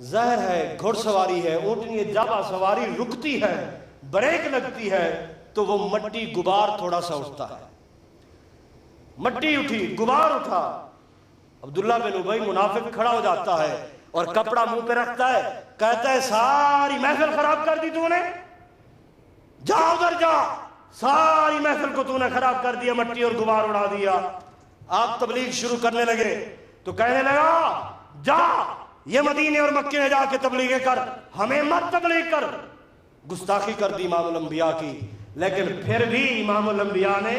ظاہر ہے گھڑ سواری ہے، اونٹنی جب سواری رکتی ہے، بریک لگتی ہے تو وہ مٹی غبار تھوڑا سا اٹھتا ہے، مٹی اٹھی، غبار اٹھا، عبداللہ بن ابی منافق کھڑا ہو جاتا ہے اور کپڑا منہ پہ رکھتا ہے، کہتا ہے ساری محفل خراب کر دی تو نے، جا ادھر جا، ساری محفل کو تو نے خراب کر دیا، مٹی اور غبار اڑا دیا۔ آپ تبلیغ شروع کرنے لگے تو کہنے لگا جا یہ مدینے اور مکے میں جا کے تبلیغیں کر، ہمیں مت تبلیغ کر۔ گستاخی کر دی امام الانبیاء کی، لیکن پھر بھی امام الانبیاء نے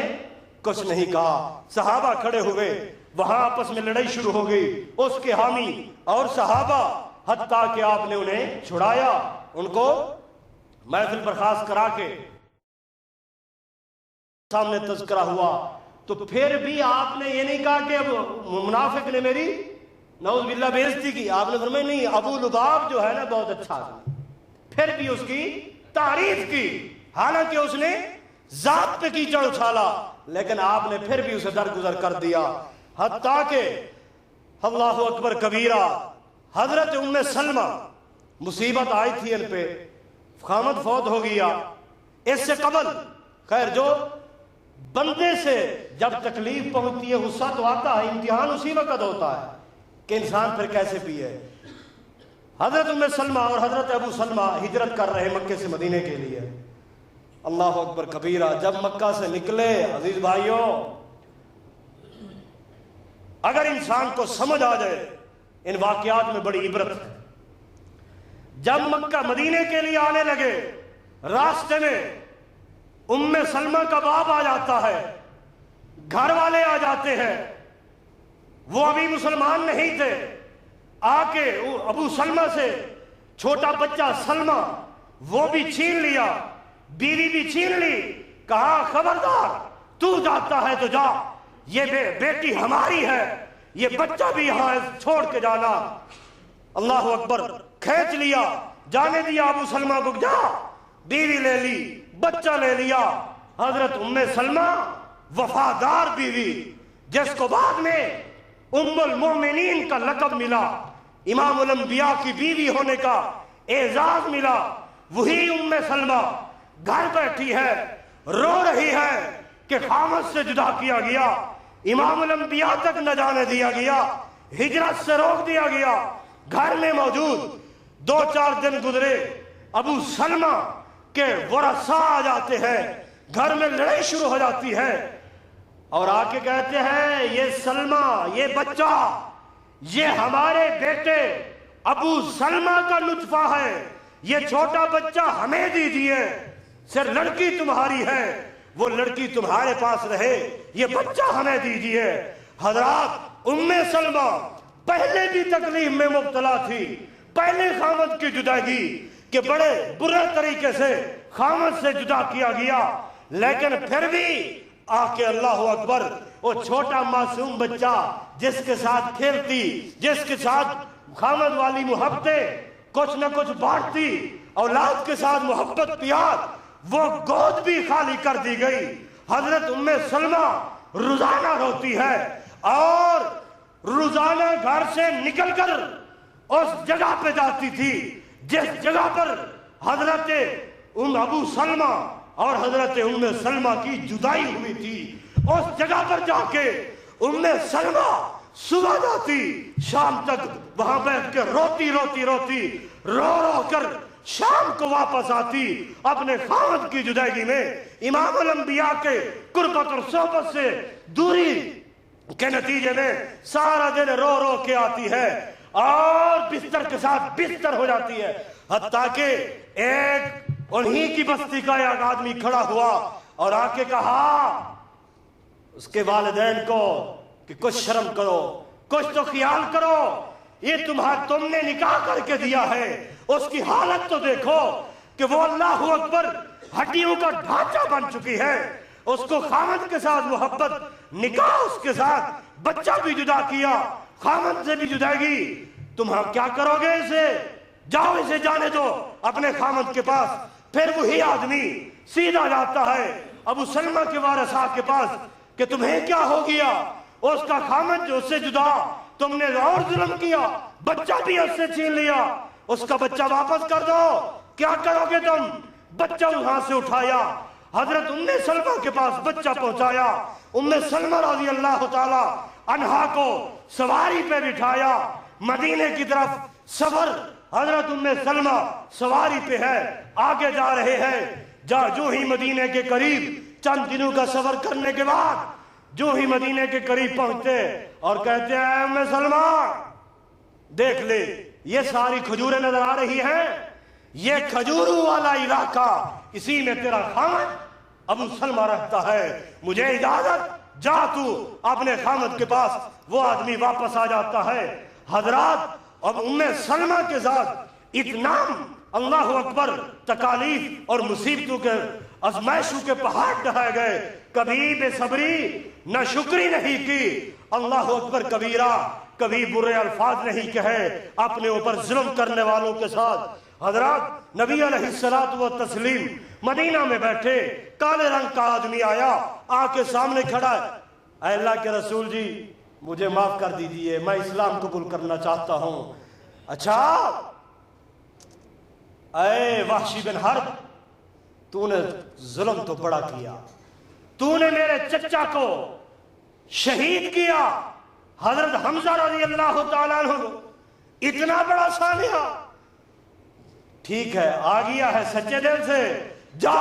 کچھ نہیں کہا۔ صحابہ کھڑے ہوئے، وہاں آپس میں لڑائی شروع ہو گئی، اس کے حامی اور صحابہ، حتیٰ کہ آپ نے انہیں چھڑایا، ان کو محفل برخاست کرا کے سامنے تذکرہ ہوا۔ تو پھر بھی آپ نے یہ نہیں کہا کہ اب منافق نے میری نعوذ باللہ بےعزتی کی، آپ نے فرمایا نہیں، ابو لباب جو ہے نا بہت اچھا آدمی، پھر بھی اس کی تعریف کی، حالانکہ اس نے ذات پہ کیچڑ اچھالا، لیکن آپ نے پھر بھی اسے درگزر کر دیا۔ حتیٰ کہ اللہ اکبر کبیرہ، حضرت ام سلمہ، مصیبت آئی تھی ان پہ، خامد فوت ہو گیا، اس سے قبل خیر جو بندے سے جب تکلیف پہنچتی ہے غصہ تو آتا ہے، امتحان اسی وقت ہوتا ہے کہ انسان پھر کیسے پیے۔ حضرت ام سلمہ اور حضرت ابو سلمہ ہجرت کر رہے مکے سے مدینے کے لیے، اللہ اکبر کبیرہ، جب مکہ سے نکلے عزیز بھائیوں، اگر انسان کو سمجھ آ جائے ان واقعات میں بڑی عبرت ہے۔ جب مکہ مدینے کے لیے آنے لگے، راستے میں ام سلمہ کا باپ آ جاتا ہے، گھر والے آ جاتے ہیں، وہ ابھی مسلمان نہیں تھے، آ کے ابو سلمہ سے چھوٹا بچہ سلمہ وہ بھی چھین لیا، بیوی بھی چھین لی، کہا خبردار تو جاتا ہے تو جا، یہ بیٹی ہماری ہے، یہ بچہ بھی یہاں چھوڑ کے جانا۔ اللہ اکبر، کھینچ لیا، جانے دیا ابو سلمہ کو، جا، بیوی لے لی، بچہ لے لیا۔ حضرت ام سلمہ وفادار بیوی، جس کو بعد میں ام المومنین کا لقب ملا، امام الانبیاء کی بیوی ہونے کا اعزاز ملا، وہی ام سلمہ گھر بیٹھی ہے، رو رہی ہے کہ خامد سے جدا کیا گیا، امام الانبیاء تک نہ جانے دیا گیا، ہجرت سے روک دیا گیا، گھر میں موجود۔ 2-4 دن گزرے، ابو سلمہ کے ورثاء آ جاتے ہیں، گھر میں لڑائی شروع ہو جاتی ہے، اور آ کے کہتے ہیں یہ سلمہ، یہ بچہ، یہ ہمارے بیٹے ابو سلمہ کا نطفہ ہے، یہ چھوٹا بچہ ہمیں دیجیے، صرف لڑکی تمہاری ہے، وہ لڑکی تمہارے پاس رہے، یہ بچہ ہمیں دیجیے۔ حضرات ام سلمہ پہلے بھی تکلیف میں مبتلا تھی، پہلے خامد کی جدائی کہ بڑے برے طریقے سے خامد سے جدا کیا گیا، لیکن پھر بھی آ کے اللہ اکبر، وہ چھوٹا معصوم بچہ جس کے ساتھ کھیلتی، جس کے ساتھ خامد والی محبتیں کچھ نہ کچھ بانٹتی، اولاد کے ساتھ محبت پیار، وہ گود بھی خالی کر دی گئی۔ حضرت ام سلمہ روزانہ روتی ہے، اور روزانہ گھر سے نکل کر اس جگہ پہ جاتی تھی جس جگہ پر حضرت ابو سلمہ اور حضرت ام سلمہ کی جدائی ہوئی تھی، اس جگہ پر جا کے ام سلمہ صبح جاتی، شام تک وہاں بیٹھ کے روتی روتی روتی رو رو کر شام کو واپس آتی، اپنے خامد کی جدائی میں امام الانبیاء کے قربت اور صحبت سے دوری کے نتیجے میں سارا دن رو رو کے آتی ہے، اور بستر کے ساتھ بستر ہو جاتی ہے، حتیٰ کہ ایک انہی کی بستی کا ایک آدمی کھڑا ہوا اور آ کے کہا اس کے والدین کو کہ کچھ شرم کرو، کچھ تو خیال کرو، یہ تم نے نکاح کر کے دیا ہے، اس کی حالت تو دیکھو کہ وہ اللہ اکبر ہڈیوں کا ڈھانچہ بن چکی ہے، اس کو خامد کے ساتھ محبت، نکاح اس کے ساتھ، بچہ بھی جدا کیا، خامد سے بھی جدائیگی، تم کیا کرو گے اسے؟ جاؤ اسے جانے دو اپنے خامد کے پاس۔ پھر وہی آدمی سیدھا جاتا ہے ابو سلمہ کے وارثاء کے پاس کہ تمہیں کیا ہو گیا؟ اس کا خامد جو اس سے جدا، تم نے اور ظلم کیا، بچہ بھی اس سے چھین لیا، اس کا بچہ واپس کر دو، کیا کرو گے تم؟ بچہ وہاں سے اٹھایا، حضرت ام سلمہ کے پاس بچہ پہنچایا، ام سلمہ رضی اللہ تعالی عنہا کو سواری پہ بٹھایا، مدینے کی طرف سفر، حضرت ام سلمہ سواری پہ ہے، آگے جا رہے ہیں، جو ہی مدینے کے قریب چند دنوں کا سفر کرنے کے بعد جو ہی مدینے کے قریب پہنچتے اور کہتے ہیں ام سلمہ دیکھ لے یہ ساری کھجوریں نظر آ رہی ہیں، یہ کھجوروں والا علاقہ، اسی میں تیرا خامد ابو سلمہ رہتا ہے، مجھے اجازت، جا تو اپنے خامد کے پاس۔ وہ آدمی واپس آ جاتا ہے۔ حضرات اب ام سلمہ کے ساتھ اتنا اللہ اکبر تکالیف اور مصیبتوں کے ازمائشوں کے پہاڑ ڈھائے گئے، کبھی بے صبری نہ شکری نہیں کی، اللہ اکبر کبیرہ، کبھی برے الفاظ نہیں کہے اپنے اوپر ظلم کرنے والوں کے ساتھ۔ حضرات نبی علیہ الصلوۃ والتسلیم مدینہ میں بیٹھے، کالے رنگ کا آدمی آیا، آ کے سامنے کھڑا ہے، اے اللہ کے رسول جی مجھے معاف کر دیجئے، میں اسلام قبول کرنا چاہتا ہوں۔ اچھا اے وحشی بن حرب، تو نے ظلم تو بڑا کیا، تو نے میرے چچا کو شہید کیا، حضرت حمزہ رضی اللہ تعالیٰ عنہ، اتنا بڑا سانحہ۔ ٹھیک ہے، آ گیا ہے سچے دل سے، جا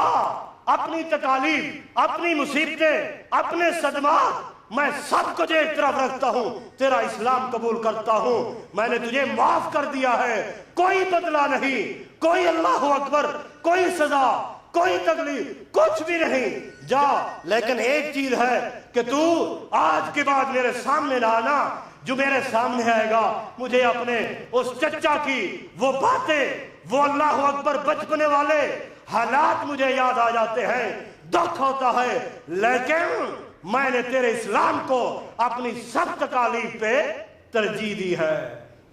اپنی تکالیف، اپنی مصیبتیں، اپنے صدمات میں سب کو ایک طرف رکھتا ہوں، تیرا اسلام قبول کرتا ہوں، میں نے تجھے معاف کر دیا ہے، کوئی بدلہ نہیں، کوئی اللہ اکبر، کوئی سزا، کوئی تکلیف، کچھ بھی نہیں، جا۔ لیکن ایک چیز ہے کہ تو آج کے بعد میرے سامنے نہ آنا، جو میرے سامنے آئے گا مجھے اپنے اس چچا کی وہ باتیں، وہ اللہ اکبر بچپنے والے حالات مجھے یاد آ جاتے ہیں، دکھ ہوتا ہے، لیکن میں نے تیرے اسلام کو اپنی سب تکالیف پہ ترجیح دی ہے،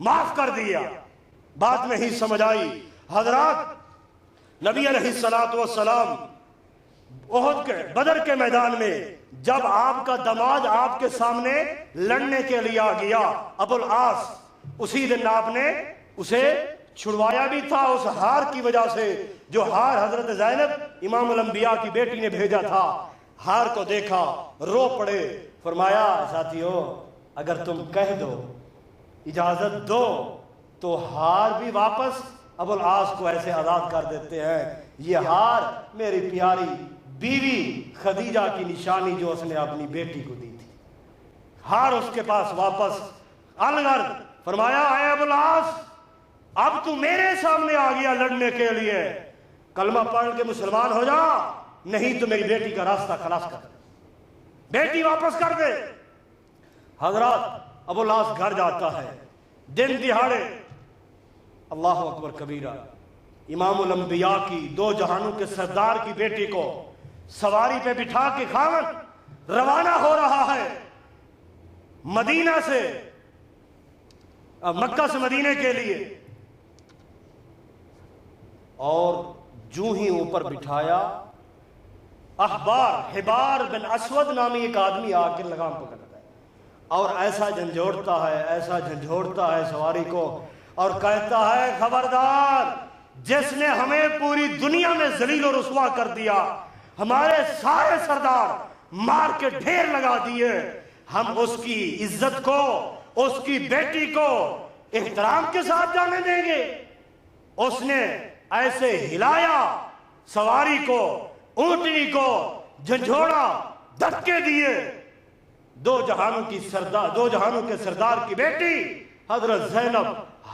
معاف کر دیا۔ بات نہیں سمجھ آئی؟ حضرات نبی علیہ السلام احد کے بدر کے میدان میں جب آپ کا دماد آپ کے سامنے لڑنے کے لیے آ گیا، ابو العاص، اسی دن آپ نے اسے چھڑوایا بھی تھا اس ہار کی وجہ سے، جو ہار حضرت زینب امام الانبیاء کی بیٹی نے بھیجا تھا۔ ہار کو دیکھا، رو پڑے، فرمایا ساتھیو اگر تم کہہ دو، اجازت دو تو ہار بھی واپس ابو العاص کو ایسے آزاد کر دیتے ہیں۔ یہ ہار میری پیاری بیوی خدیجہ کی نشانی جو اس نے اپنی بیٹی کو دی تھی، ہار اس کے پاس واپس۔ الغرض فرمایا اے ابو العاص اب تو میرے سامنے آ گیا لڑنے کے لیے، کلمہ پڑھ کے مسلمان ہو جا، نہیں تو میری بیٹی کا راستہ خلاص کر دے، بیٹی واپس کر دے۔ حضرات ابو العاص گھر جاتا ہے، دن دہاڑے اللہ اکبر کبیرہ امام الانبیاء کی، دو جہانوں کے سردار کی بیٹی کو سواری پہ بٹھا کے خاوند روانہ ہو رہا ہے مدینہ سے، مکہ سے مدینے کے لیے، اور جو ہی اوپر بٹھایا حبار بن اسود نامی ایک آدمی آ کے لگام پکڑتا ہے اور ایسا جھنجھوڑتا ہے، ایسا جھنجھوڑتا ہے سواری کو، اور کہتا ہے خبردار، جس نے ہمیں پوری دنیا میں ذلیل و رسوا کر دیا، ہمارے سارے سردار مار کے ڈھیر لگا دیے، ہم اس کی عزت کو، اس کی بیٹی کو احترام کے ساتھ جانے دیں گے؟ اس نے ایسے ہلایا سواری کو، اونٹنی کو، جھنجھوڑا، دھکے دیے۔ دو جہانوں کے سردار کی بیٹی حضرت زینب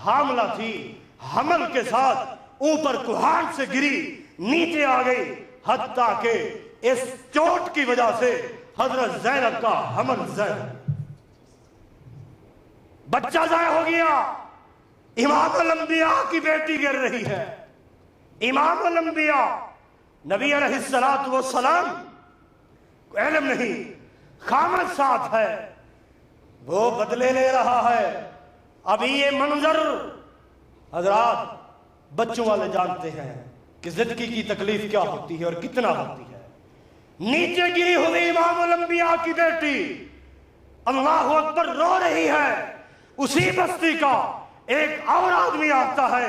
حاملہ تھی، حمل کے ساتھ اوپر کوہان سے گری، نیچے آ گئی، حتیٰ کہ اس چوٹ کی وجہ سے حضرت زینب کا حمل بچہ ضائع ہو گیا۔ امام الانبیاء کی بیٹی گر رہی ہے، امام الانبیاء نبی علیہ السلام علم نہیں، خامد ساتھ ہے، وہ بدلے لے رہا ہے۔ ابھی یہ منظر حضرات بچوں والے جانتے ہیں کہ زندگی کی تکلیف کیا ہوتی ہے اور کتنا ہوتی ہے۔ نیچے گری ہوئی امام الانبیاء کی بیٹی اللہ اکبر رو رہی ہے۔ اسی بستی کا ایک اور آدمی آتا ہے،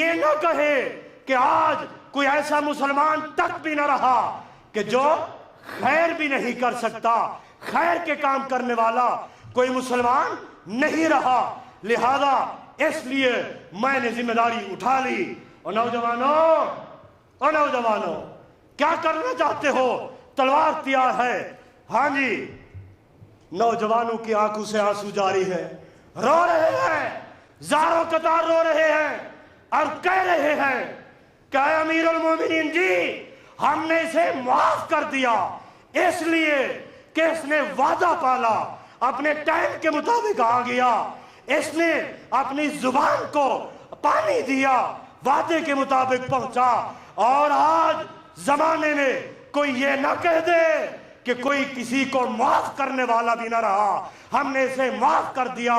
یہ نہ کہے کہ آج کوئی ایسا مسلمان تک بھی نہ رہا کہ جو خیر بھی نہیں کر سکتا، خیر کے کام کرنے والا کوئی مسلمان نہیں رہا۔ لہذا اس لیے میں نے ذمہ داری اٹھا لی۔ اور نوجوانوں کیا کرنا چاہتے ہو؟ تلوار تیار ہے۔ ہاں جی، نوجوانوں کی آنکھوں سے آنسو جاری ہے، رو رہے ہیں، زاروں قطار رو رہے ہیں اور کہہ رہے ہیں کہ اے امیر المومنین جی، ہم نے اسے معاف کر دیا اس لیے کہ اس نے وعدہ پالا، اپنے ٹائم کے مطابق آ گیا، اس نے اپنی زبان کو پانی دیا، وعدے کے مطابق پہنچا۔ اور آج زمانے میں کوئی یہ نہ کہہ دے کہ کوئی کسی کو معاف کرنے والا بھی نہ رہا، ہم نے اسے معاف کر دیا۔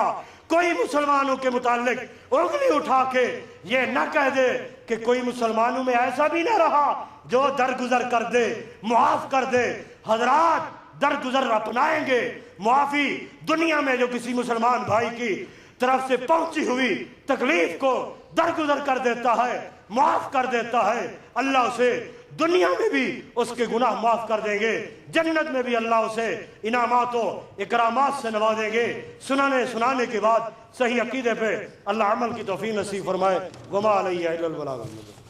کوئی مسلمانوں کے متعلق انگلی اٹھا کے یہ نہ کہہ دے کہ کوئی مسلمانوں میں ایسا بھی نہ رہا جو درگزر کر دے، معاف کر دے۔ حضرات درگزر اپنائیں گے، معافی دنیا میں جو کسی مسلمان بھائی کی طرف سے پہنچی ہوئی تکلیف کو درگزر کر دیتا ہے، معاف کر دیتا ہے، اللہ اسے دنیا میں بھی اس کے گناہ معاف کر دیں گے، جنت میں بھی اللہ اسے انعامات و اکرامات سے نوازیں گے۔ سنانے کے بعد صحیح عقیدے پہ اللہ عمل کی توفیق نصیب فرمائے۔ وما علیہ الا البلاغ المبین۔